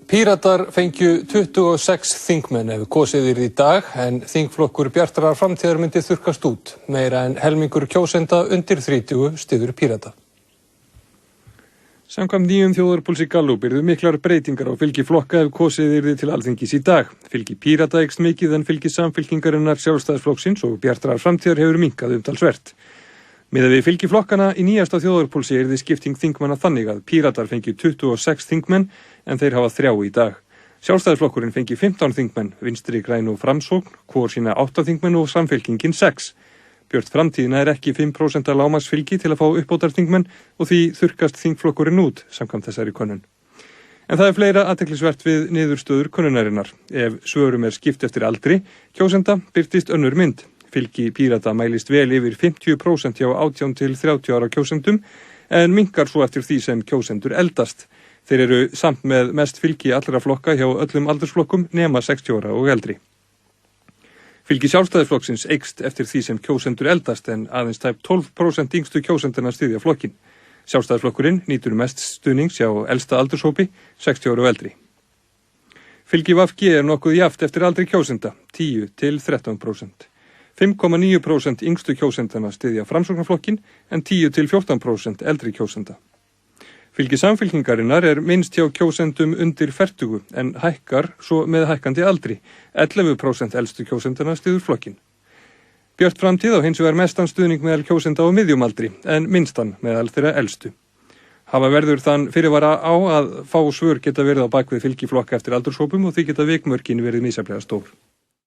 Píratar fengju 26 þingmenn ef kosið yrði í dag en þingflokkur Bjartrar framtíðar myndi þurrkast út. Meira en helmingur kjósenda undir 30 styður Pírata. Samkvæmt nýjum þjóðarpúlsi Gallup yrðu miklar breytingar á fylgi flokka ef kosið yrði til Alþingis í dag. Fylgi Pírata eykst mikið en fylgi Samfylkingarinnar, Sjálfstæðisflokksins og Bjartrar framtíðar hefur minnkað umtalsvert. Miðað við fylgi flokkana í nýjasta þjóðarpúlsi yrði skipting þingmanna þannig að Píratar fengju 26 þingmenn en þeir hafa 3 í dag. Sjálfstæðisflokkurinn fengi 15 þingmenn, Vinstri græn og Framsókn, hvor sína 8 þingmenn og Samfylkingin 6. Björt framtíðina ekki 5% lágmarksfylgi til að fá uppbótarþingmenn og því þurrkast þingflokkurinn út, samkvæmt þessari könnun. En það fleira athyglisvert við niðurstöður könnunarinnar. Ef svörum skipt eftir aldri kjósenda birtist önnur mynd. Fylgi Pírata mælist vel yfir 50% hjá 18 til 30 ára kjósendum en minnkar svo eftir því sem kjósendur eldast. Þeir eru samt með mest fylgi allra flokka hjá öllum aldursflokkum nema 60 ára og eldri. Fylgi Sjálfstæðisflokksins eykst eftir því sem kjósendur eldast en aðeins tæp 12% yngstu kjósendana styðja flokkin. Sjálfstæðisflokkurinn nýtur mest stuðnings hjá elsta aldurshópi, 60 ára og eldri. Fylgi VG nokkuð jafnt eftir aldri kjósenda, 10 til 13%. 5,9% yngstu kjósendana styðja Framsóknarflokkin en 10 til 14% eldri kjósenda. Fylgi Samfylkingarinnar minnst hjá kjósendum undir 40 en hækkar svo með hækkandi aldri. 11% elstu kjósendana styður flokkin. Björt framtíð á hins vegar mestan stuðning meðal kjósenda á miðjum aldri en minnstan meðal þeirra elstu. Hafa verður þann fyrirvara á að fá svör geta verið á bakvið fylgi flokka eftir aldurshópum og því geta vikmörkin verið misjafnlega stór.